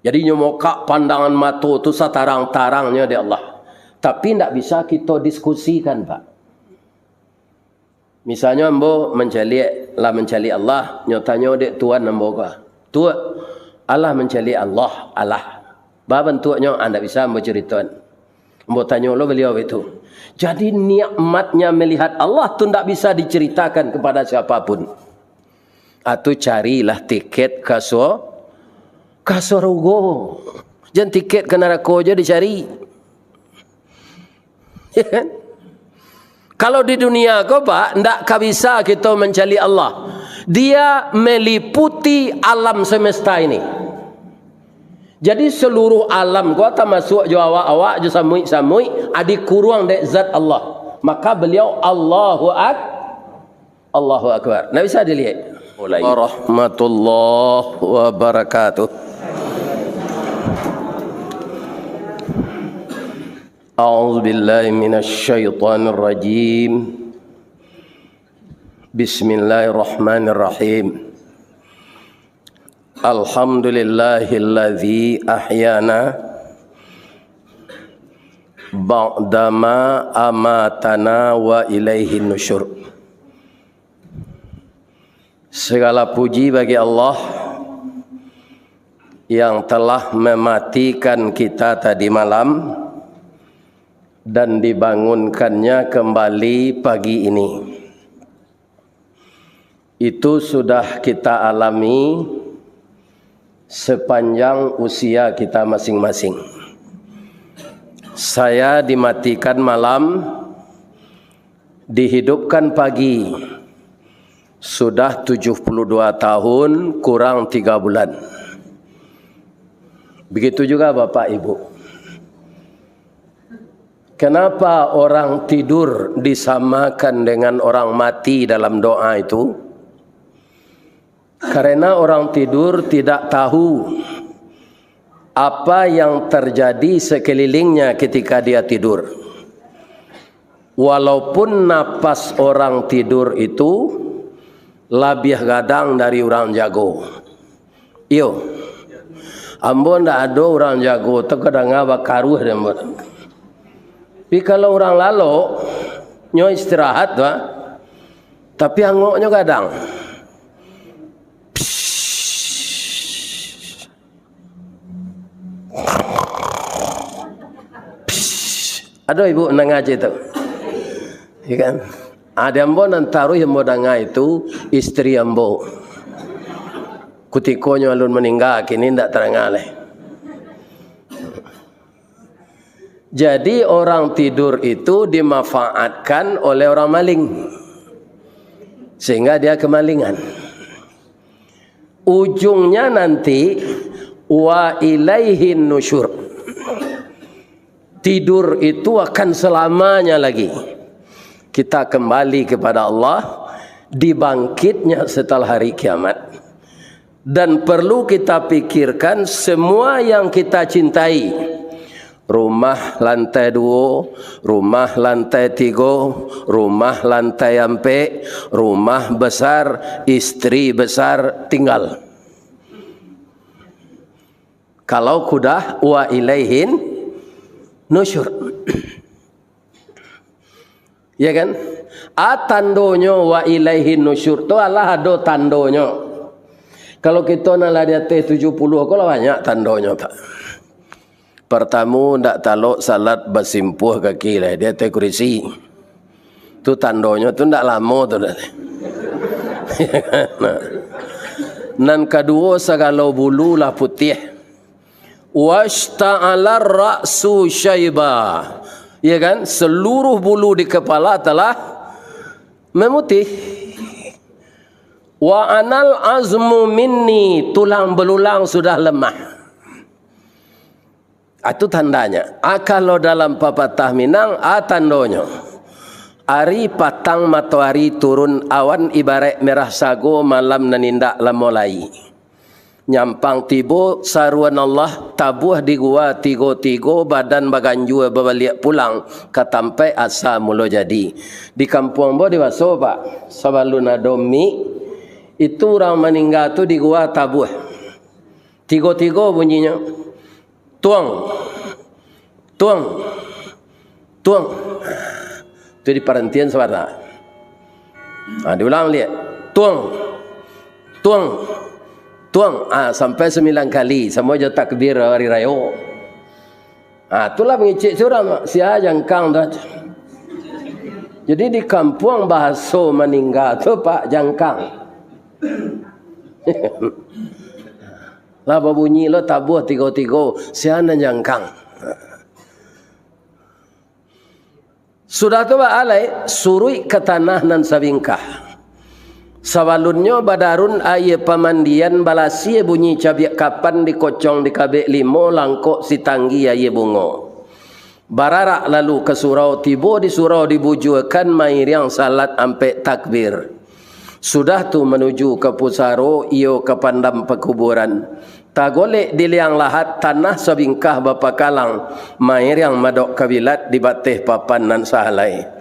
Jadi nyomokak pandangan mata tu satarang-tarangnya di Allah. Tapi tidak bisa kita diskusikan, Pak. Misalnya ambo mencari Allah, nyatanya dek Tuhan ambo ka. Tu Allah mencari Allah. Ba bentuknya anda bisa ambo ceritakan. Ambo tanya lo beliau itu. Jadi nikmatnya melihat Allah tu tidak bisa diceritakan kepada siapapun. Atau carilah tiket kasorugo. Jangan tiket ke neraka aja dicari. Ya kan? Kalau di dunia kau Pak, tidak bisa kita mencari Allah. Dia meliputi alam semesta ini. Jadi seluruh alam kau termasuk jo awak-awak jo samui adik kurang dek zat Allah. Maka beliau Allahu Akbar. Tidak bisa dilihat. Warahmatullahi wabarakatuh. A'udzu billahi minasy syaithanir rajim. Bismillahirrahmanirrahim. Alhamdulillahilladzi ahyana ba'dama amatana wa ilaihin nusyur. Segala puji bagi Allah yang telah mematikan kita tadi malam dan dibangunkannya kembali pagi ini. Itu sudah kita alami sepanjang usia kita masing-masing. Saya dimatikan malam, dihidupkan pagi. Sudah 72 tahun kurang 3 bulan. Begitu juga Bapak Ibu. Kenapa orang tidur disamakan dengan orang mati dalam doa itu? Karena orang tidur tidak tahu apa yang terjadi sekelilingnya ketika dia tidur. Walaupun napas orang tidur itu lebih gadang dari orang jago. Iyo, ambo ndak ada orang jago, terkadang bakaruh dia. Tapi kalau orang lalu, nyo istirahat, Pak. Tapi angoknya kadang. Ada ibu nengaji itu, ya kan? Ada ambo nantaruh yang modanga itu istri ambo. Kutikonya alun meninggal kini ndak terangaleh. Jadi orang tidur itu dimanfaatkan oleh orang maling, sehingga dia kemalingan. Ujungnya nanti wa ilaihin nusyur. Tidur itu akan selamanya lagi. Kita kembali kepada Allah, dibangkitnya setelah hari kiamat. Dan perlu kita pikirkan semua yang kita cintai. Rumah lantai 2, rumah lantai 3, rumah lantai 4, rumah besar, istri besar tinggal. Kalau kudah wa ilaihin nusyur. Ya kan? Tandonyo wa ilaihin nusyur tu Allah ada tandonyo. Kalau kita nak dia 70 kalau banyak tandonyo Pak. Pertama ndak talok salat bersimpuh kaki lah dia teh kursi. Tu tandonyo tu ndak lama tu dah. Nan kedua segala bulu lah putih. Washta'ala ra'su syaiba. Ya kan? Seluruh bulu di kepala telah memutih. Wa anal azmu minni, tulang belulang sudah lemah. Itu tandanya. Kalau dalam pepatah Minang, tandanya. Ari patang matahari turun awan ibarat merah sago malam nanindak lamolai. Nyampang tibo saruan Allah tabuh di gua tigo badan baganju balik pulang katampai asa mulo jadi. Di kampung bo di Waso Pak, sabaluna domi itu orang meninggal tu di gua tabuh. Tiga-tiga bunyinya. Tuang. Tuang. Tuang. Itu di perhentian suara. Diulang lihat. Tuang. Tuang. Tuang. Sampai 9 kali. Semua je takbir hari raya. Itulah mengicik seorang. Sia jangkang dah. Jadi di kampung bahasa meninggal tu Pak jangkang. Lah bunyi lo tabuh tiga-tiga. Sia nan jangkang. Sudah tu Pak alai. Surui ke tanah nan sabingkah. Sawalunnya badarun aye pamandian balasi bunyi cabiak kapan dikocong di kabek limo langkok si tanggi aye bungo. Bararak lalu ke surau tibo di surau dibujukan mair yang salat ampe takbir. Sudah tu menuju ke pusaro iyo ke pandam pekuburan. Tagolek di liang lahat tanah sabingkah bapa kalang mair yang madok kabilat di bateh papan nan sahalai.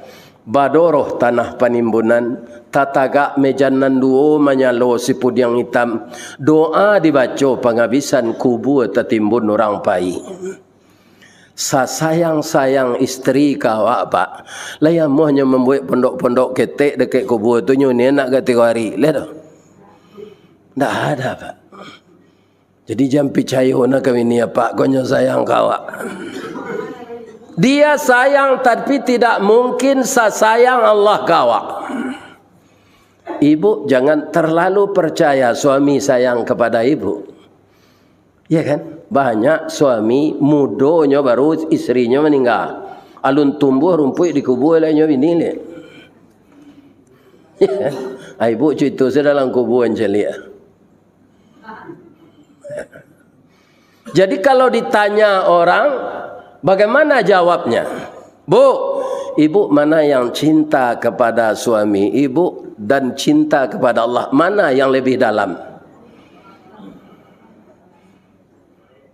Badoroh tanah panimbunan tatagak mejanan duo menyalo si pudiang hitam. Doa dibaca penghabisan kubur tertimbun orang pai. Sayang-sayang isteri kawak Pak. Lah mohnya membuat pondok-pondok ketek dekat kubur tu ni nak kategori. Lihat tu. Tak ada Pak. Jadi jam percaya nak kami ni Pak. Konyo sayang kawak. Dia sayang tapi tidak mungkin sayang Allah kawak. Ibu jangan terlalu percaya suami sayang kepada ibu. Ya kan? Banyak suami mudonya baru istrinya meninggal. Alun tumbuh rumput di kubur lainnya ini ni. Ibu cerita dalam kubur anjali. Jadi kalau ditanya orang, bagaimana jawabnya? Bu, ibu mana yang cinta kepada suami ibu dan cinta kepada Allah? Mana yang lebih dalam?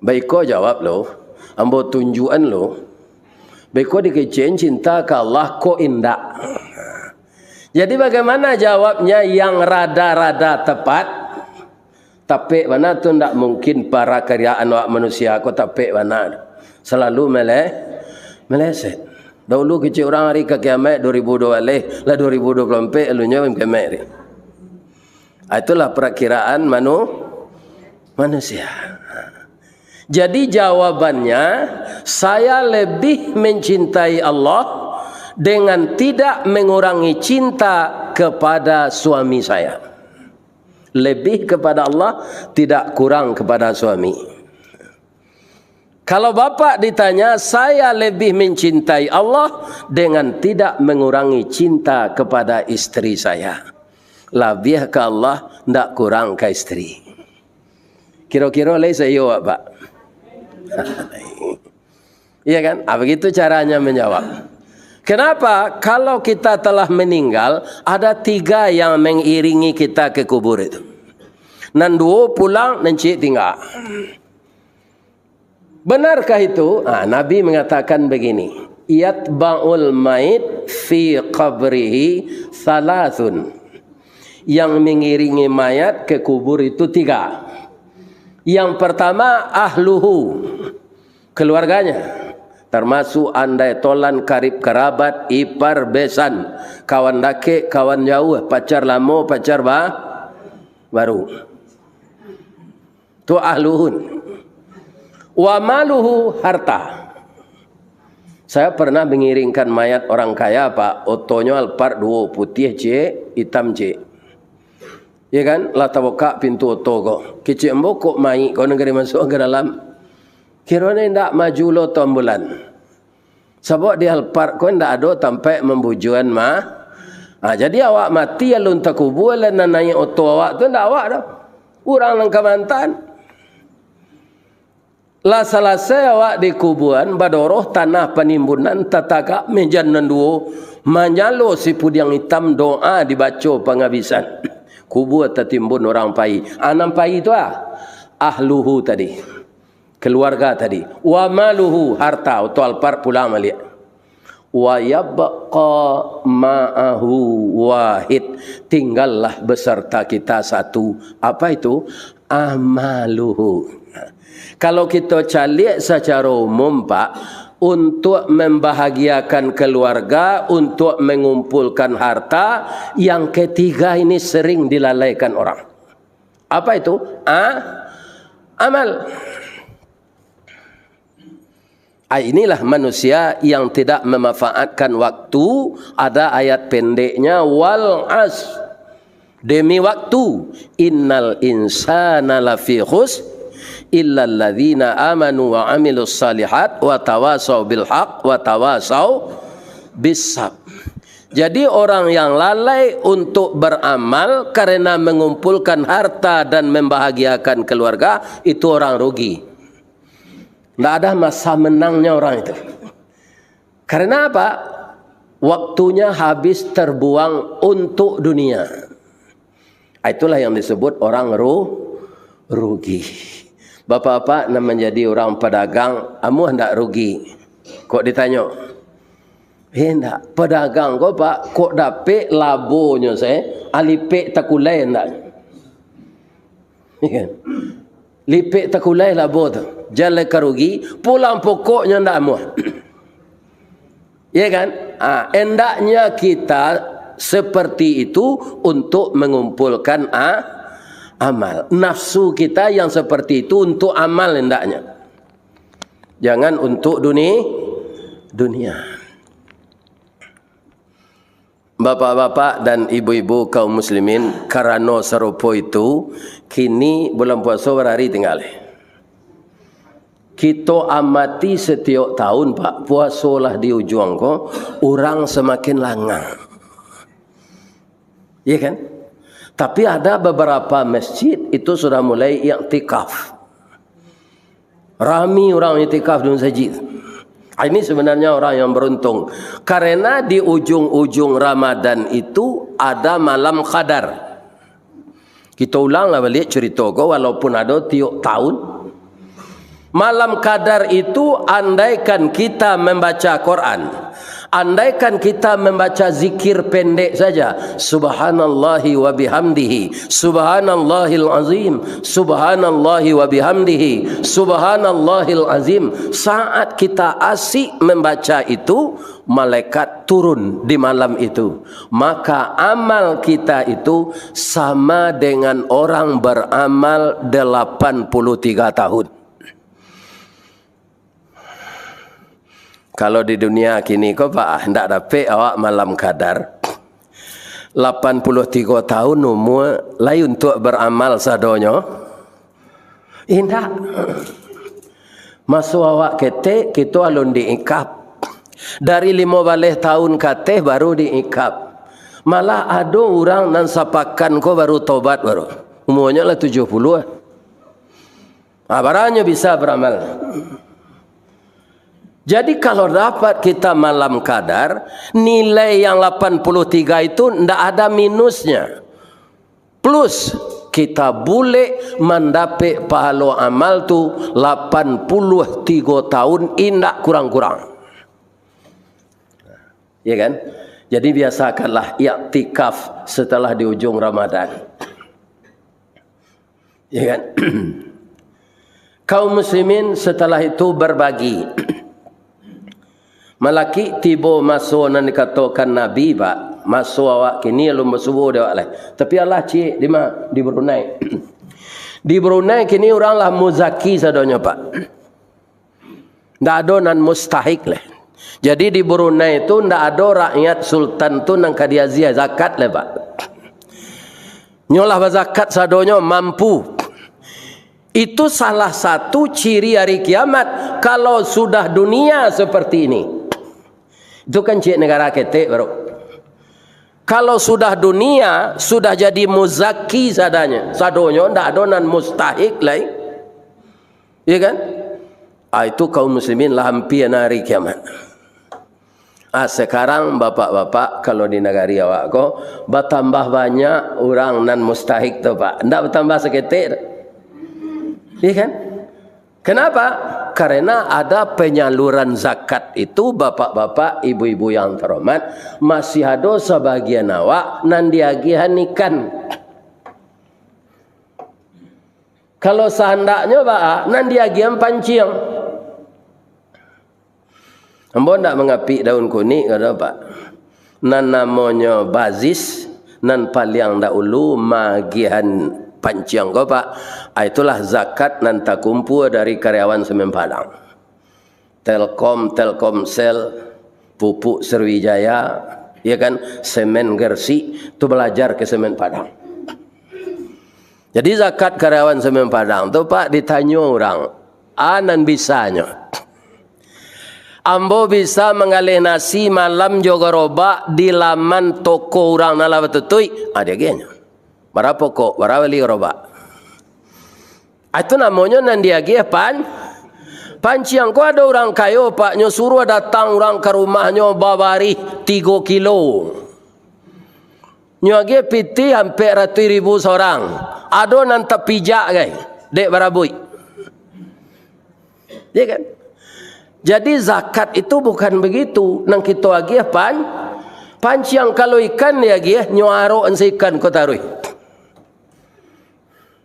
Baik kau jawab lo, ambo tunjuan lo. Baik kau dikecen cinta ke Allah kau indah. Jadi bagaimana jawabnya yang rada-rada tepat? Tapi mana tu tidak mungkin para karyaan awak manusia kau tapi mana? Selalu meleset. Dahulu kecil orang hari ke kiamat 2020 lah 2024 elunya kiamat. Itulah perakiraan manusia. Jadi jawabannya, saya lebih mencintai Allah dengan tidak mengurangi cinta kepada suami saya. Lebih kepada Allah, tidak kurang kepada suami. Kalau bapak ditanya, saya lebih mencintai Allah dengan tidak mengurangi cinta kepada istri saya. Lebih ke Allah, tidak kurang ke istri. Kira-kira lain saya Pak. Iya kan? Begitu caranya menjawab. Kenapa? Kalau kita telah meninggal, ada 3 yang mengiringi kita ke kubur itu. Nan 2 pulang, nan cik tinggal. Benarkah itu? Nabi mengatakan begini. Yatba'ul mait fi qabrihi salasun. Yang mengiringi mayat ke kubur itu 3. Yang pertama ahluhu, keluarganya, termasuk andai tolan karib kerabat, ipar besan, kawan dake, kawan jauh, pacar lama, pacar baru. Tu ahluhun. Wa maluhu, harta. Saya pernah mengiringkan mayat orang kaya Pak, otonya Alphard 2 putih C, hitam C. Ya kan? Lah tabuka pintu oto kok. Kecik embo kok mai kau negeri masuk ke dalam. Kiranya ndak maju lo ambulan. Sebab di Alphard kau ndak ada sampai membujuan jadi awak mati alun takubur lan naik oto awak tu ndak awak dah. Urang lang Kemantan. Lah selesai awak di kuburan badoroh tanah penimbunan tatagak mejanan 2 manyalo si pudiang hitam doa dibaca penghabisan. Kubur tertimbun orang pai. Enam pai itu ahluhu tadi. Keluarga tadi. Wa maluhu, harta. Atau Alphard pulang malik. Wa yabqa ma'ahu wahid. Tinggallah beserta kita 1. Apa itu? Amaluhu. Kalau kita calik secara umum Pak, untuk membahagiakan keluarga, untuk mengumpulkan harta, yang ketiga ini sering dilalaikan orang. Apa itu? Amal. Inilah manusia yang tidak memanfaatkan waktu. Ada ayat pendeknya, wal as, demi waktu, innal insana lafi khusr illa alladzina amanu wa amilus salihat wa tawasau bil haq wa tawasau bis sabr. Jadi orang yang lalai untuk beramal karena mengumpulkan harta dan membahagiakan keluarga, itu orang rugi. Tidak ada masa menangnya orang itu. Karena apa? Waktunya habis terbuang untuk dunia. Itulah yang disebut orang rugi. Bapak-bapak nak menjadi orang pedagang, amu hendak rugi. Kok ditanya? Hendak pedagang kau Pak, kok dapat labonya saya, alipek takulai hendak. Lipek takulai labo tu. Jalan kerugi, pulang pokoknya hendak amu. Ya kan? Hendaknya kita seperti itu untuk mengumpulkan amal. Nafsu kita yang seperti itu untuk amal hendaknya. Jangan untuk dunia. Bapak-bapak dan ibu-ibu kaum muslimin, karena serupa itu, kini bulan puasa berhari tinggal. Kita amati setiap tahun Pak, puasalah di ujung ko, orang semakin langang. Ya kan? Tapi ada beberapa masjid itu sudah mulai i'tikaf. Rami orang i'tikaf di masjid. Ini sebenarnya orang yang beruntung. Karena di ujung-ujung Ramadan itu ada malam qadar. Kita ulanglah balik cerita ko, walaupun ada tiap tahun. Malam qadar itu andaikan kita membaca Quran, andaikan kita membaca zikir pendek saja, subhanallahi wa bihamdihi, subhanallahil azim, subhanallahi wa bihamdihi, subhanallahil azim. Saat kita asik membaca itu, malaikat turun di malam itu. Maka amal kita itu sama dengan orang beramal 83 tahun. Kalau di dunia kini kau Pak, hendak dapat awak malam qadar 83 tahun umur lain untuk beramal sadonyo. Indah. Masuk awak ketek, kita alun diikap. Dari 15 tahun kate baru diikap. Malah ada orang nan sapakan kau baru tobat baru. Umurnya lah 70. Barangnya bisa beramal. Jadi kalau dapat kita malam qadar, nilai yang 83 itu tidak ada minusnya. Plus kita boleh mendapat pahala amal tu 83 tahun, indak kurang-kurang. Ya kan? Jadi biasakanlah i'tikaf setelah di ujung Ramadan. Ya kan? Kaum muslimin setelah itu berbagi. Malaki tiba masuk nan dikatakan Nabi Pak, masuk awak kini lu bersubuh dia awak lah. Tapi Allah cik di Brunei. Di Brunei kini orang lah muzaki sadonya Pak. Ndak ada nan mustahik lah. Jadi di Brunei itu ndak ada rakyat sultan tu nang kadiazia zakat lah Pak. Nyolah zakat sadonya mampu. Itu salah satu ciri hari kiamat kalau sudah dunia seperti ini. Itu kan cik negara ketek baru. Kalau sudah dunia, sudah jadi muzaki sadanya. Sadonyo ndak ada nan mustahik lain. Ya kan? Itu kaum muslimin lah hampir hari kiamat. Sekarang bapak-bapak kalau di negara awak ko bertambah banyak orang nan mustahik tu Pak. Ndak bertambah seketik. Ya kan? Kenapa? Karena ada penyaluran zakat itu bapak-bapak, ibu-ibu yang terhormat, masih ada sebagian awak nan diagihan ikan. Kalau sehendaknya ba nan dia giam panciang. Ambo ndak mengapik daun kuning kada Pak. Nan namanya bazis, nan paliang dahulu magihan panciang ko Pak. Itulah zakat nan takumpul dari karyawan Semen Padang. Telkomsel, pupuk Sriwijaya, ya kan, semen Gersi, tu belajar ke Semen Padang. Jadi zakat karyawan Semen Padang tu Pak ditanya orang, anan bisanya. Ambo bisa mengalih nasi malam juga roba di laman toko orang nala betutui. Ada genya. Berapa kok? Berapa li roba? Itu namanya nan dia ge panciang ko ada orang kayo Pak nyo suruh datang orang ke rumahnya babari 3 kilo. Nyo ge piti hampir 100,000 seorang. Ado nan tepijak guys. Dek barabui. Ya kan? Jadi zakat itu bukan begitu. Nang kita lagi panciang kalau ikan dia lagi nyuaro ikan ko taruh.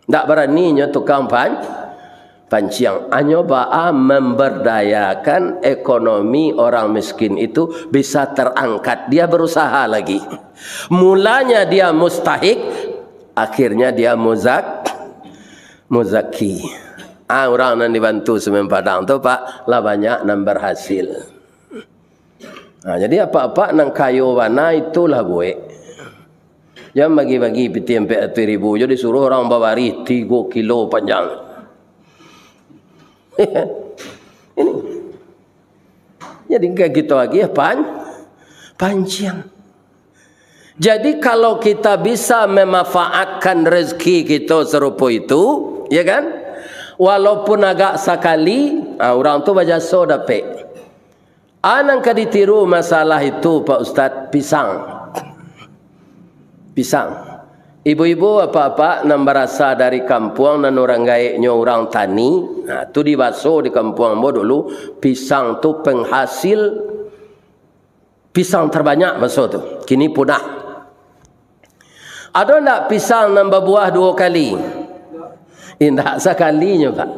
Ndak berani nyo tukang panciang. Anyo baa memberdayakan ekonomi orang miskin itu bisa terangkat. Dia berusaha lagi. Mulanya dia mustahik, akhirnya dia muzaki. Orang yang dibantu Semen Padang tu Pak lah banyak nan berhasil. Jadi apa-apa nang kayu wana itulah buat. Jangan bagi-bagi piti sampai 100,000 jadi suruh orang bawari 3 kilo panjang. Ini. Jadi kayak gitu lagi panciang. Jadi kalau kita bisa memanfaatkan rezeki kita serupa itu, ya kan? Walaupun agak sekali, orang tu berjasa dapat. Anang ka ditiru masalah itu Pak Ustaz, pisang. Ibu-ibu apa-apa nan berasal dari kampung nan orang gaeknya orang tani, tu dibaso di kampung ambo dulu, pisang tu penghasil pisang terbanyak baso tu. Kini punah. Ada ndak pisang nan berbuah 2 kali? Indah sekalinya Pak.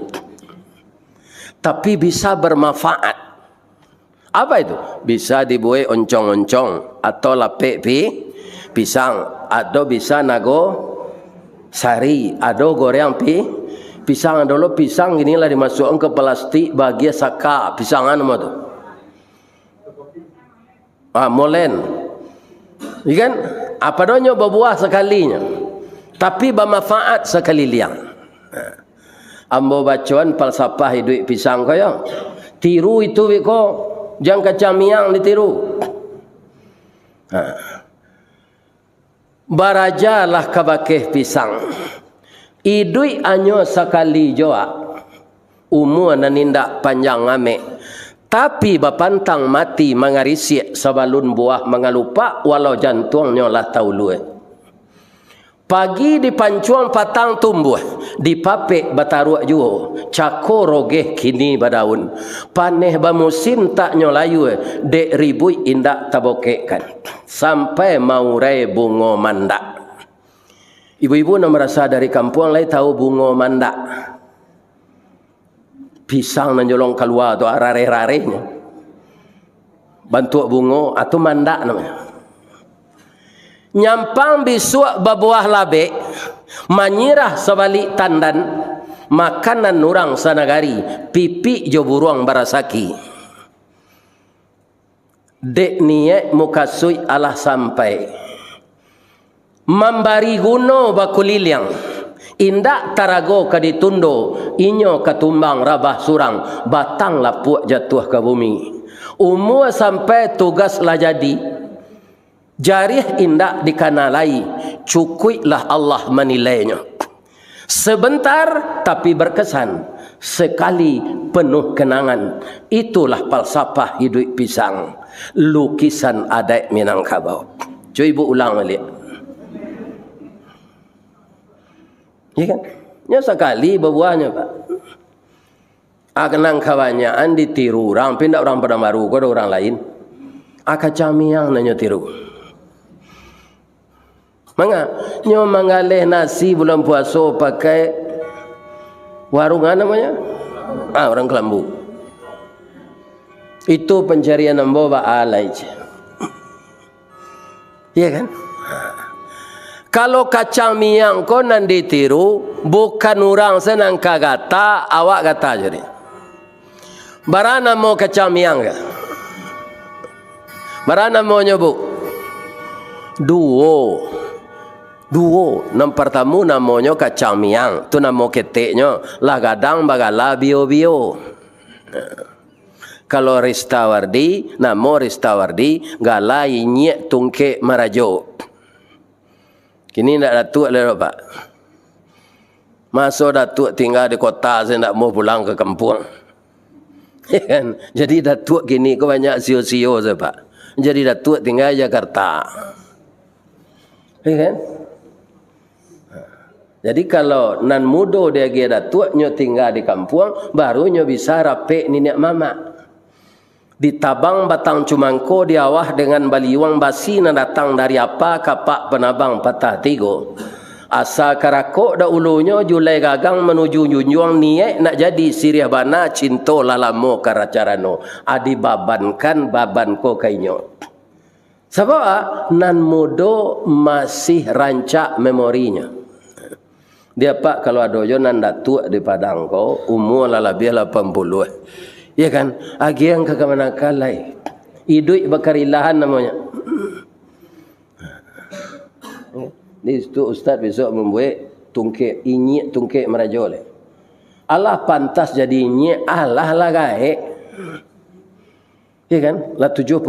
Tapi bisa bermanfaat. Apa itu? Bisa dibuat oncong-oncong atau lapik pisang, atau bisa nago sari, atau goreng pisang. Dulu pisang inilah dimasukkan ke plastik bagi saka pisangan apa tu? Molen. Ikan apa donya berbuah sekalinya. Tapi bermanfaat sekali liang. Ambo bacuan falsafah hidup pisang kaya tiru itu ko jangan kacamiang ditiru. Barajalah kabakeh pisang idui anyo sekali joa umur nanindak panjang ame tapi bapantang mati mengarisi sabalun buah mengalupa walau jantungnya lah tahu luwe. Pagi dipancuang patang tumbuh, dipapek bataruak juo, cako rogeh kini badaun. Paneh bamusim tak nyolayu, dek ribui indak tabokekan. Sampai maurai bungo mandak. Ibu-ibu yang merasa dari kampung lain tahu bungo mandak. Pisang nanjolong keluar tu rare-rarenya. Bantu bungo atau mandak namanya. Nyampang bisuak babuah labe manyirah sebalik tandan makanan nurang sanagari pipi jo buruang barasaki dek niat mukasui alah sampai membari guno bakuliliang indak tarago kaditundo inyo katumbang rabah surang batang lapuk jatuh ke bumi umur sampai tugas lah jadi jarih indak dikanalai, cukuplah Allah menilainya. Sebentar tapi berkesan, sekali penuh kenangan. Itulah falsafah hidup pisang, lukisan adat Minangkabau. Cuy ibu ulang balik. Ya kan? Ya sekali berbuahnya Pak. Akenang kawannyaan ditiru orang, pindah orang pada baru, ada orang lain. Akacamiang nanya tiru. Manga nyo mangalih nasi bulan puasa pakai Warungan namanya? Orang Kelambu. Itu pencarian ambo baalai. Iya kan? Kalau kacang miang ko nan ditiru, bukan orang senang kagata, awak kata jadi. Barana mau kacang miang ka? Barana mau nyobu? Duo. Nam pertama namanya kacang miang. Tu namo keteknya. Lah gadang bagala bio. Kalau Ristawardi, namo Ristawardi, galai nyek tungke marajo. Kini nak datuk lah Pak. Masa datuk tinggal di kota, saya nak mau pulang ke kampung. Jadi datuk kini kau banyak sio-sio saya Pak. Jadi datuk tinggal di Jakarta. Kan? Jadi kalau nan mudo dia datuk nyo tinggal di kampung, baru nyo bisa rapek nenek mama. Ditabang batang cumangko diawah dengan baliwang basi na datang dari apa kapak penabang patah tigo. Asa karakok da ulunyo julai gagang menuju junjuang niat nak jadi siriah bana cinto lalamo karacarano. Adi babankan babanko kainyo. Sebab nan mudo masih rancak memorinya. Dia Pak kalau ada jo nan datuk di Padang ko umur lebih 80. Ya kan? Agi yang kemana kalai. Idui bakarilahan namanya. Di situ Ustaz besok membuat tungke inyek tungke merajole. Allah pantas jadi inyek Allah lah gae. Ya kan? Lah 72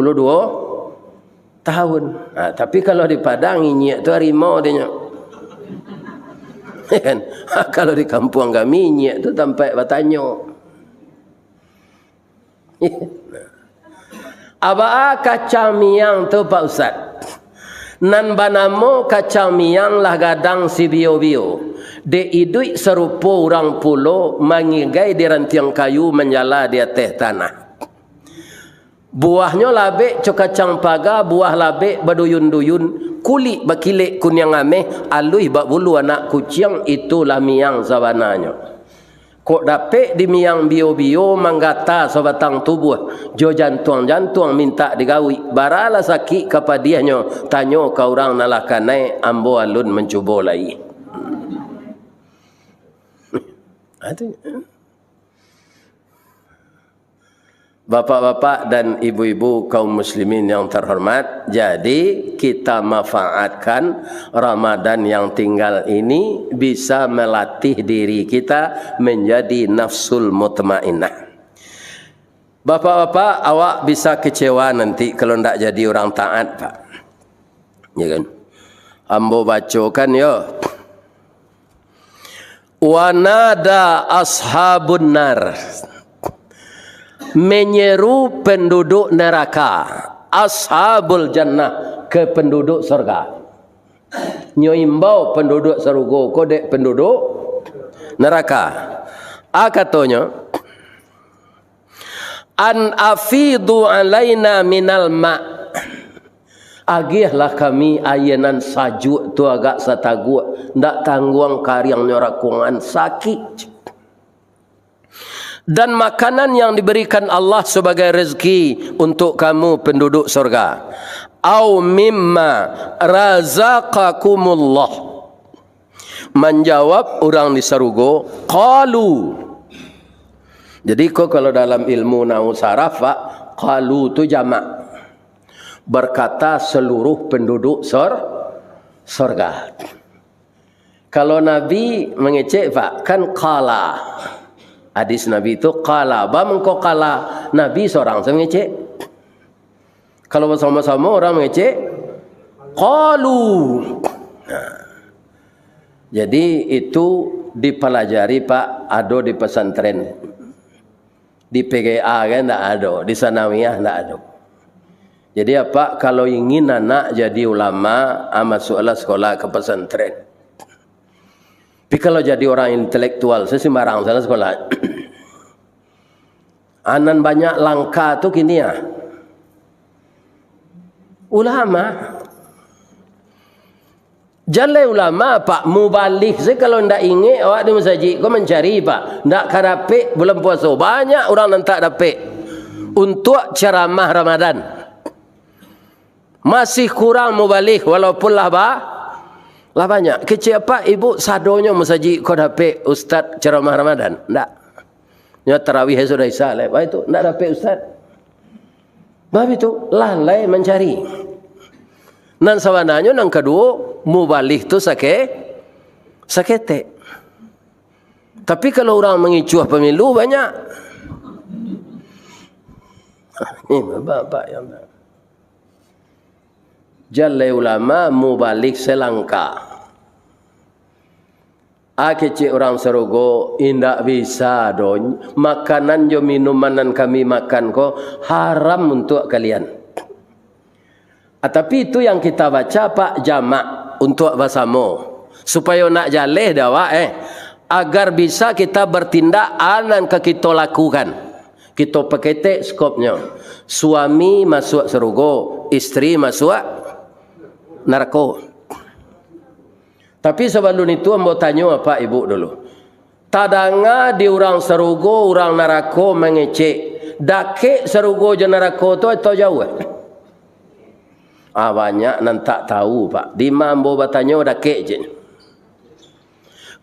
tahun. Nah, tapi kalau di Padang inyek tu harimau dia. Ya kan? Kalau di kampung kami inyek tu sampai batanyo. Abaa kacang miang tu Pak Ustaz. Nan banamo kacang miang lah gadang si bio-bio. De idui serupa orang pulo mangigai di rantiang kayu menyala di atas tanah. Buahnya labek co kacang paga, buah labek baduyun-duyun, kulit bakilik kunyang ameh, alui bak bulu anak kucing, itulah miang sabananya. Kok dapet di miang bio-bio manggata sebatang tubuh jo jantung minta digawi barala sakit kapadiahnya tanyo ka orang nalakanai ambo alun mencubo lai. Bapak-bapak dan ibu-ibu kaum muslimin yang terhormat, jadi kita manfaatkan Ramadan yang tinggal ini bisa melatih diri kita menjadi nafsul mutmainnah. Bapak-bapak, awak bisa kecewa nanti kalau tidak jadi orang taat, Pak. Ya kan? Ambo bacakan yo. Wa nada ashabun nar. Menyeru penduduk neraka, ashabul jannah, ke penduduk surga. Nyoimbau penduduk surga kode penduduk neraka. Katanya an afidu alaina minal ma. Agihlah kami ayanan sajuk tu agak satagu ndak tangguang karyang nyorakungan sakit. Dan makanan yang diberikan Allah sebagai rezeki untuk kamu penduduk surga. Au mimma razaqakumullah. Menjawab orang di surga, qalu. Jadi kalau dalam ilmu nahwu saraf, qalu tu jamak. Berkata seluruh penduduk surga. Kalau Nabi mengecek Pak, kan qala. Hadis Nabi itu qala, ba mengko qala, Nabi seorang saya mengecek. Kalau bersama-sama orang mengecek qalu. Nah, jadi itu dipelajari Pak, ada di pesantren. Di PGA kan enggak ada, di Sanawiyah enggak ada. Jadi apa kalau ingin anak jadi ulama, masuklah sekolah ke pesantren. Tapi kalau jadi orang intelektual, saya sembarang salah sekolah. Anan banyak langka tu kini ya. Ulama. Jalai ulama pak mubalik saya kalau ndak ingat awak di masjid kau mencari pak ndak kadapik bulan puasa banyak orang nanti dapik untuk ceramah Ramadan masih kurang mubalik walaupun lah banyak kecil apa ibu sadonya masjid kau dapik ustaz ceramah Ramadan ndak nya tarawih sudah isya lepas itu ndak dapik ustaz bab itu lalai mencari. Nan sawananya nang kedua mubalik tu sakete. Tapi kalau orang mengicuah pemilu banyak. Ini bapak yang jalai ulama mubalik selangka. Kecik orang serogo indak bisa don makanan jo minuman kami makan ko haram untuk kalian. Tapi itu yang kita baca pak jamak untuk bersama supaya nak jaleh dawa agar bisa kita bertindak anan ke kita lakukan kita pakai skopnya suami masuk serugo istri masuk narko. Tapi sebelum itu ambo tanya apa ibu dulu tadanga di orang serugo orang narako mengecek dake serugo je narako tu atau jauh banyak nan tak tahu pak di mambo batanya dake je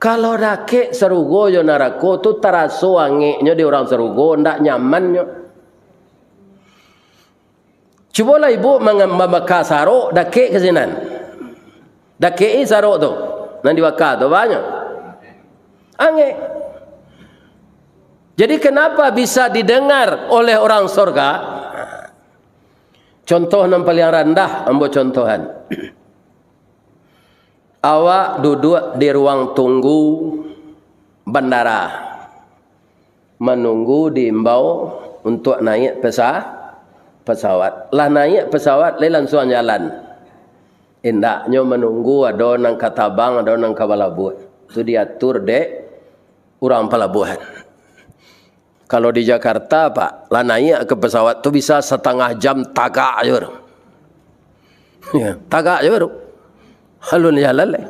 kalau dake serugo je narako tu teraso angeknya di orang serugo ndak nyamannya cubalah ibu membaka sarok dake ke sinan dake sarok tu nan dibakar tu banyak angek. Jadi kenapa bisa didengar oleh orang surga? Contoh yang paling rendah ambo contohan. Awak duduk di ruang tunggu bandara menunggu diimbau untuk naik pesawat. Lah naik pesawat langsung jalan. Indaknya menunggu ada nang katabang ada nang kabalabuh. Itu diatur dek orang pelabuhan. Kalau di Jakarta pak, lah naik ke pesawat tu bisa setengah jam tagak aja baru. Ya, tagak aja baru. Halun jalan le.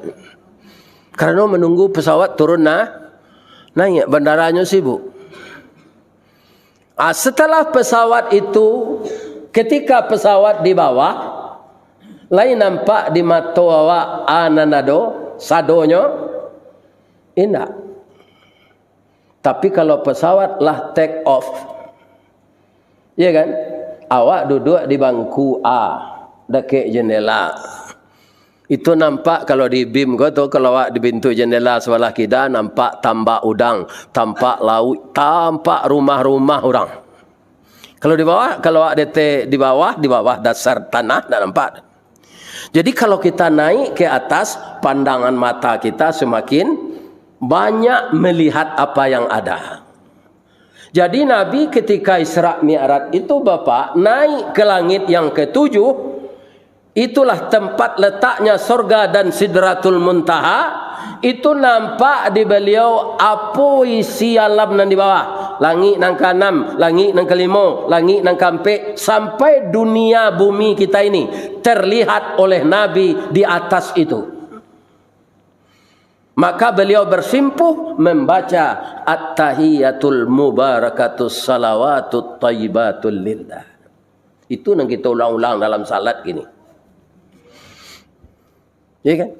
Karena menunggu pesawat turun naik bandaranya sibuk. Setelah pesawat itu, ketika pesawat di bawah, lain nampak di mata awak ananado sadonya indah. Tapi kalau pesawat lah take off, ya kan? Awak duduk di bangku A, dekat jendela. Itu nampak kalau di BIM kau tu, kalau awak di pintu jendela sebelah kita nampak tambak udang, tampak laut, tampak rumah-rumah orang. Kalau di bawah, kalau awak di bawah dasar tanah tak nampak. Jadi kalau kita naik ke atas, pandangan mata kita semakin banyak melihat apa yang ada. Jadi Nabi ketika Isra Mi'raj itu Bapak naik ke langit yang ketujuh, itulah tempat letaknya surga dan Sidratul Muntaha. Itu nampak di beliau apa isi alam nan di bawah. Langit nang ke-6, langit nang ke-5, langit nang ke-4 sampai dunia bumi kita ini terlihat oleh Nabi di atas itu. Maka beliau bersimpuh membaca At-tahiyatul mubarakatus salawatut thayyibatul lillah. Itu yang kita ulang-ulang dalam salat gini. Ya kan?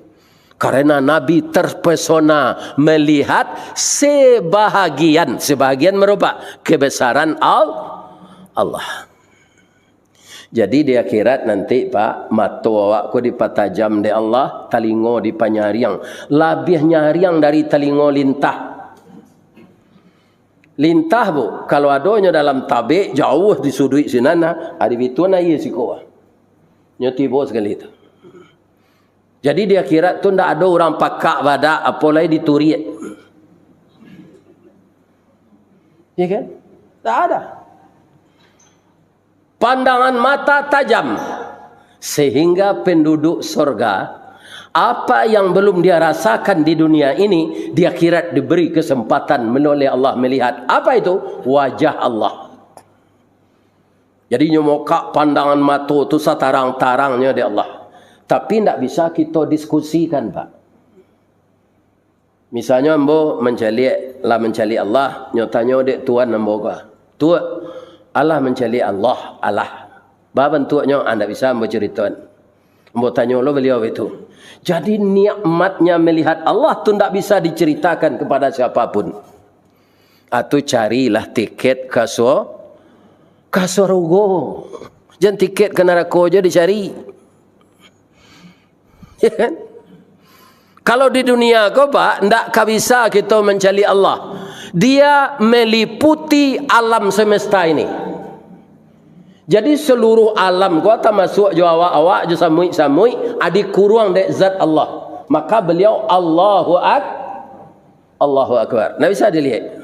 Karena Nabi terpesona melihat sebahagian merupakan kebesaran Allah. Jadi di akhirat nanti pak mata awakku dipatajam di Allah, telingo dipanyariang, lebih nyariang dari telingo lintah. Lintah bu, kalau adanya dalam tabik jauh di sudut sinana, ada itu na iya sikoa. Nyotibo sekali itu. Jadi di akhirat tu ndak ada orang pakak badak apalagi dituri. Ya kan? Tak ada. Pandangan mata tajam sehingga penduduk surga apa yang belum dia rasakan di dunia ini di akhirat diberi kesempatan oleh Allah melihat apa itu wajah Allah. Jadi nyomoka pandangan mata tu satarang-tarangnya di Allah. Tapi tidak bisa kita diskusikan, Pak. Misalnya ambo mencari Allah, nyotanya dek tuan ambo ka. Tua Allah mencari Allah. Ba bentuknya anda bisa ambo ceritakan. Ambo tanya lo beliau itu. Jadi nikmatnya melihat Allah tu tidak bisa diceritakan kepada siapapun. Atau carilah tiket ke surga. Jangan tiket ke neraka aja dicari. Ya kan? Kalau di dunia kau Pak, tidak bisa kita mencari Allah. Dia meliputi alam semesta ini. Jadi seluruh alam kau termasuk jo awak jo samui adik kurang dek zat Allah. Maka beliau Allahu Akbar. Tidak bisa dilihat.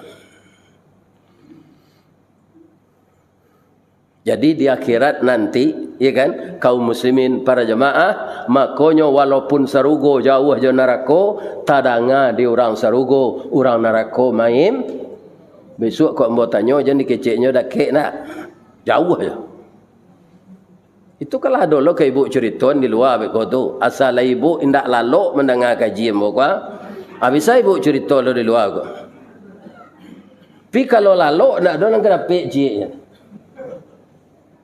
Jadi di akhirat nanti, ya kan, kaum muslimin para jemaah, makanya walaupun sarugo jauh je neraka, tadanga di orang sarugo, orang neraka main. Besok kau mau tanya je ni keceknya dah kek nak. Jauh je. Itu kalau dulu ke ibu cerita di luar beko tu. Asal ibu indak lalu mendengar kaji ambo ka. Habis ibu cerita lo di luar ko. Tapi kalau lalu nak ada nang kena pek je.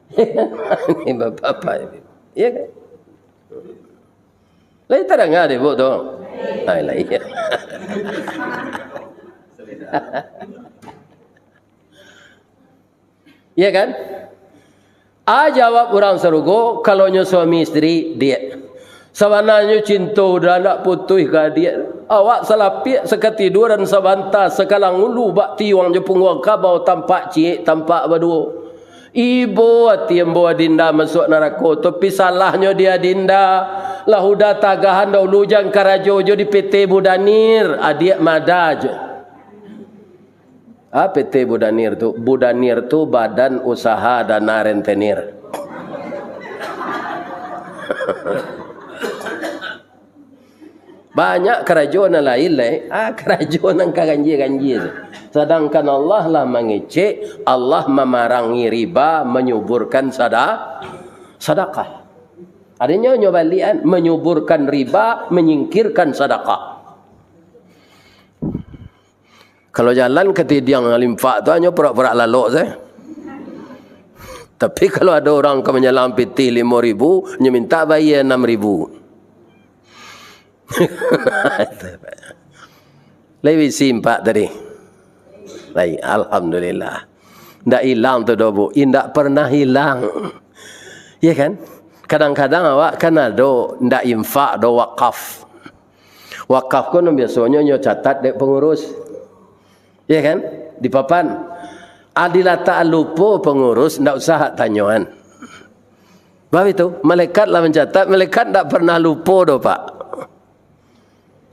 Ini bapak-bapak. Ya kan? Lain tak dengar deh bu tu. Lah iya. Ya kan? Jawab orang serugo kalau nyo suami isteri dia. Sabananya cinta dah nak putus ke dia. Awak salah piak sekatidur dan sabanta sekalang ulu bak tiwang je pungguang kabau tampak cik tampak berdua. Ibu hati yang bawa dinda masuk neraka. Tapi salahnya dia dinda. Lah udah tagahan dah ulujang karajojo di PT Budanir. Adik madaj. PT Budanir tu? Budanir tu Badan Usaha Dana Rentenir. Banyak kerajaan lain lah. Kerajaan yang ganji-ganji. Sedangkan Allah lah mengecek, Allah memarangi riba, menyuburkan sedekah. Adanya nyobalian, menyuburkan riba, menyingkirkan sedekah. Kalau jalan ke tidiang limpak tu hanya pura-pura lalok saya. Tapi kalau ada orang ke menyalam piti 5,000, dia minta bayar 6,000. Lebih simpak tadi. Baik, alhamdulillah. Ndak hilang tu dobo, ndak pernah hilang. Ya kan? Kadang-kadang awak kan ada ndak infak do wakaf. Wakaf kan biasanya nyo catat dek pengurus. Ya kan? Di papan. Adila tak lupa pengurus ndak usah tanyaan. Bab itu, malaikat lah mencatat, malaikat ndak pernah lupa do Pak.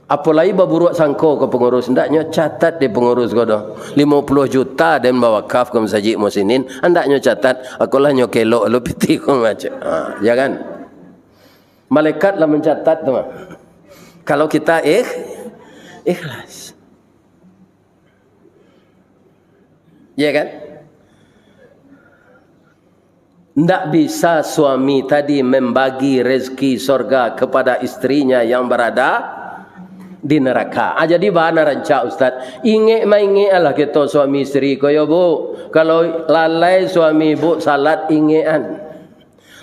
Apalagi berbuat sangko ke pengurus hendaknya catat di pengurus godo 50 juta dan bawa wakaf ke masjid Musinin hendaknya catat akulah nyo kelok lu piti ko macam jangan malaikatlah mencatat tu kalau kita ikhlas ya kan ndak bisa suami tadi membagi rezeki surga kepada istrinya yang berada di neraka. Jadi bahan rancak Ustaz. Ingat lah kita suami isteri kaya bu. Kalau lalai suami ibu salat ingetan.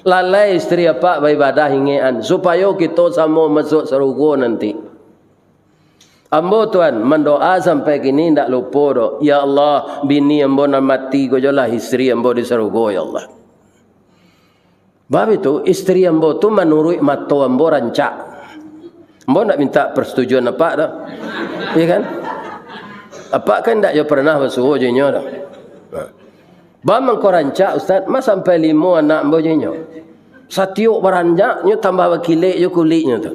Lalai isteri apa beribadah ingetan. Supaya kita sama masuk surga nanti. Ambo tuan mendoa sampai kini ndak lupa doh. Ya Allah bini ambo nak mati kaya lah isteri ambo di surga ya Allah. Bab itu isteri ambo tu menurut mata ambo rancak. Ambo nak minta persetujuan apa dah. Ya kan? Apa kan tak pernah bersuruh je nyo dah. Ba mangko rancak Ustaz, mas sampai 5 anak ambo je nyo. Satiuk beranjak nyo tambah berkilik je kulitnya tu.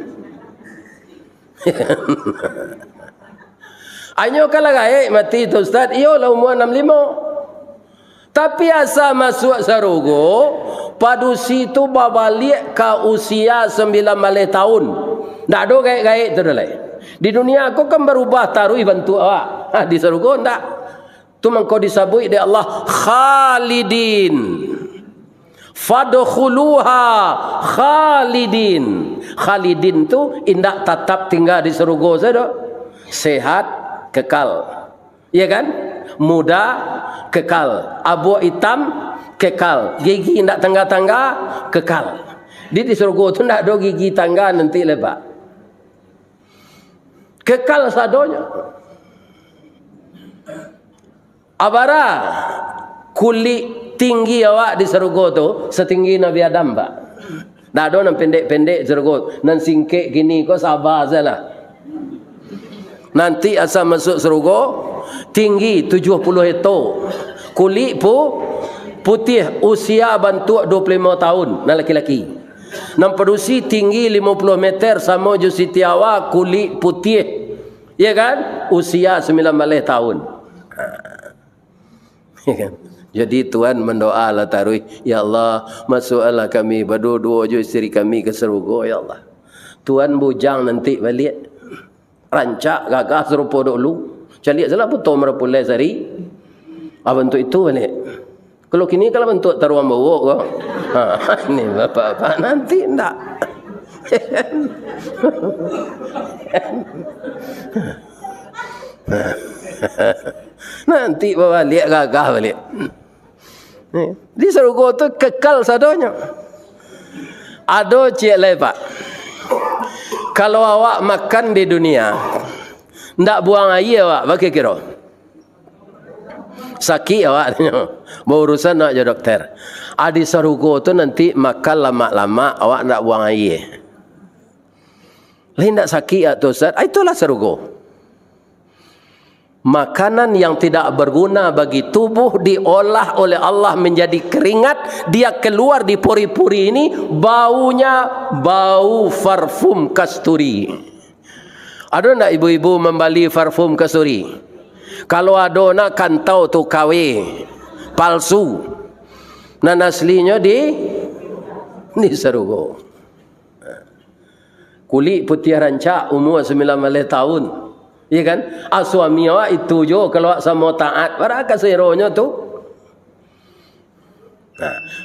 Anyo kalau gaik mati tu Ustaz, iyo lah umur 65. Tapi asa masuk sarugo, padu situ babalik ke usia 9 tahun. Tak ada gaik-gaik tu dah. Di dunia aku kan berubah taruh bantu awak. Di surga tak. Tu mengkau disabui oleh Allah khalidin. Fadkhuluha khalidin. Khalidin tu indak tetap tinggal di surga saja. Sehat kekal. Ya kan? Muda kekal. Abu hitam kekal. Gigi indak tangga-tangga kekal. Di surga tu ndak ada gigi tangga nanti lebat. Kekal sadonya. Abara kulit tinggi awak di surga tu setinggi Nabi Adam, Pak. Tak ada yang pendek-pendek surga. Nan singkek gini kau sabar sajalah. Nanti asal masuk surga tinggi 70 hektar. Kulit pun putih, usia bantu 25 tahun nan laki-laki. Nan produksi tinggi 50 meter sama jo Siti Hawa, kulit putih. Ya kan? Usia 19 tahun. Ya kan? Jadi Tuhan mendoa lah taruh, ya Allah, masuklah kami berdua-dua jo isteri kami ke surga, ya Allah. Tuhan bujang nanti balik. Rancak gagah serupa dulu. Calik salah betul merapulai sehari. Bentuk itu balik. Kalau kini kalau bentuk taruhan bawa kau. Ini bapak-bapak nanti enggak. Nanti bawa lihat gagah balik. Di surga tu kekal sadonya. Ada cik lepak. Kalau awak makan di dunia, ndak buang air awak, bagi kira. Sakit awak tanya. Berurusan nak jadi dokter. Di surga tu nanti makan lama-lama awak ndak buang air. Lain ndak sakit tu Ustaz. Itulah surga. Makanan yang tidak berguna bagi tubuh diolah oleh Allah menjadi keringat, dia keluar di pori-pori ini, baunya bau parfum kasturi. Ada nak ibu-ibu membeli parfum kasturi? Kalau ada nak kantau tu KW palsu, nan aslinya di surga. Kulit putih rancak, umur 19 tahun. Ya kan? Suami awak itu jo kalau sama taat para kaseronya tu.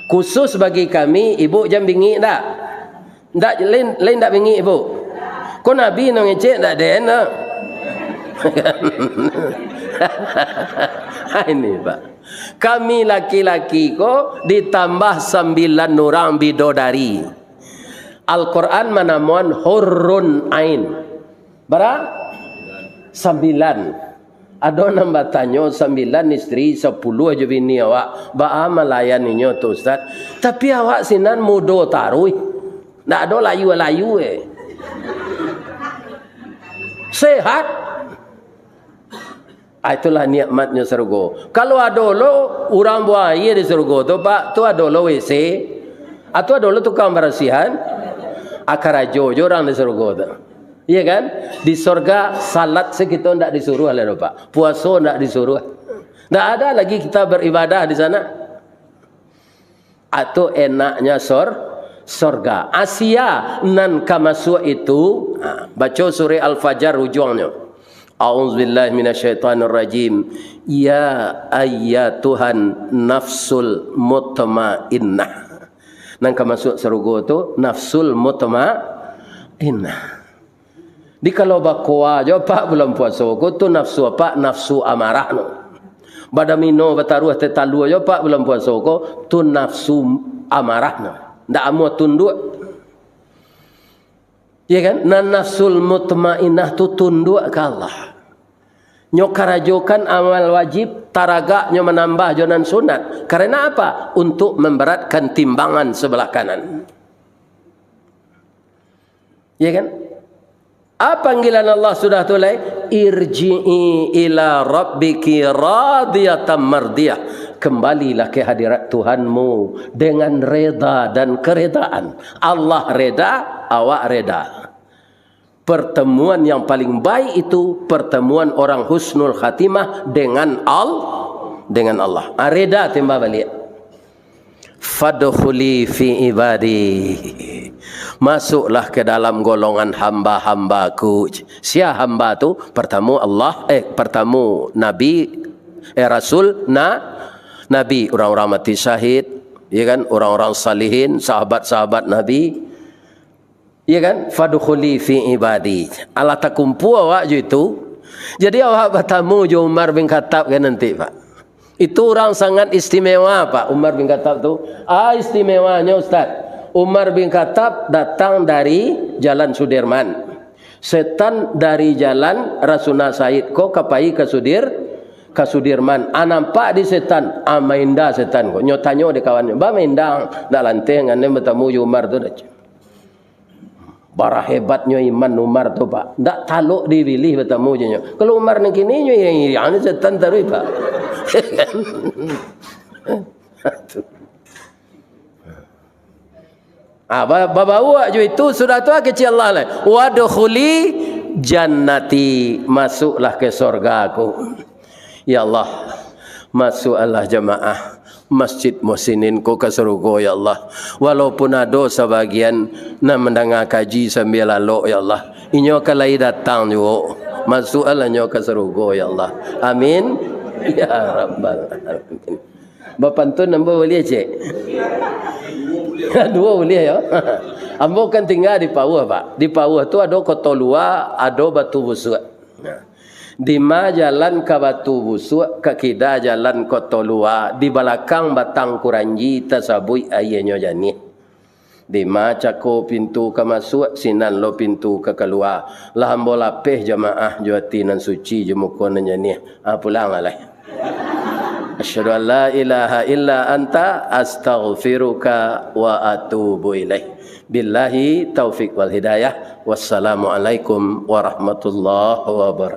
Khusus bagi kami, ibu jam bingi tak? Tak lain tak bingi ibu. Kau Nabi nang ngecek tak den nak. Ini Pak. Kami laki-laki ko ditambah 9 orang bidodari. Al-Quran menamuan hurrun ain. Berapa? 9. Ada nambah tanya 9 isteri 10 aja bini awak. Ba'a melayaninya tu Ustaz. Tapi awak sinan mudo taruh. Tak ada layu-layu Sehat. Itulah nikmatnya surga. Kalau ada lo orang buang air di surga tu Pak, tu ada lo WC. Atau ada lo tukang bersihan. Akarajo orang di surga tu. Iya kan? Di surga salat segitu tidak disuruh oleh Pak. Puasa tidak disuruh. Tidak ada lagi kita beribadah di sana. Atau enaknya surga. Asia nan kamasuk itu baca surah Al-Fajr ujungnya. A'udzubillahi minasyaitonirrajim. Ya ayyatuhan nafsul mutmainnah. Nan kamasuk surga itu nafsul mutmainnah. Di kalau bakwa jo pak bulan puasa ko tu nafsu apa? Nafsu amarah no. Badamino bataruh tetalu jo pak bulan puasa ko tu nafsu amarah no. Ndak mau tunduk. Ya kan? Nan nafsul mutmainnah tu tunduk ke Allah. Nyokarajokan amal wajib, taraga nyo menambah jonan sunat. Karena apa? Untuk memberatkan timbangan sebelah kanan. Ya kan? Apa panggilan Allah sudah tulai? Irji'i ila rabbiki radiyatan mardiyah. Kembalilah ke hadirat Tuhanmu dengan reda dan keredaan. Allah reda, awak reda. Pertemuan yang paling baik itu pertemuan orang husnul khatimah dengan Allah. Reda timbal balik. Fadkhuli fi ibadi. Masuklah ke dalam golongan hamba-hambaku. Siapa hamba tu? Pertama Allah, pertama Nabi, Rasul, Nabi, orang-orang mati syahid, ya kan, orang-orang salihin, sahabat-sahabat Nabi, ya kan, fadkhuli fi ibadi. Allah tak kumpul awak je itu. Jadi awak bertemu je Umar bin Khattab kan nanti Pak. Itu orang sangat istimewa Pak, Umar bin Khattab tu. Istimewanya Ustaz, Umar bin Khattab datang dari Jalan Sudirman. Setan dari Jalan Rasuna Said ko kapai ke Sudirman. Nampak di setan, mainda setan ko. Nyotanyo de kawannya, ba maindang dak lanteng ane bertemu Umar tu dah. Bara hebatnya iman Umar tu Pak. Ndak taluk dipilih bertemu je. Kalau Umar ni kini yang setan terus Pak. Bawa je itu sudah tu kecil Allah lah. Wadkhuli jannati, masuklah ke surga aku. Ya Allah, masuklah jemaah Masjid Muhsinin ko ke surga ya Allah. Walaupun ada sebagian nak mendengar kaji sambil lalu ya Allah, inyo kalai datang juga masuklah nyo ke surga ya Allah. Amin ya rabbal alamin. Bapak tu nombor boleh cek? Dua boleh ya. Ambo kan tinggal di Pawah Pak. Di Pawah tu ada Kota Lua, ada Batu Busuk. Di ma jalan ke Batu Busuk, ke kida jalan Kota Lua, di belakang Batang Kuranji tasabui ayahnya jani. Di ma cako pintu ke masuk, sinan lo pintu ke keluar. Lah ambo lapeh jamaah juati nan suci jemukon jani. Pulang alai. Asyhadu an la ilaha illa anta astaghfiruka wa atubu ilaih. Billahi taufik wal hidayah. Wassalamualaikum warahmatullahi wabarakatuh.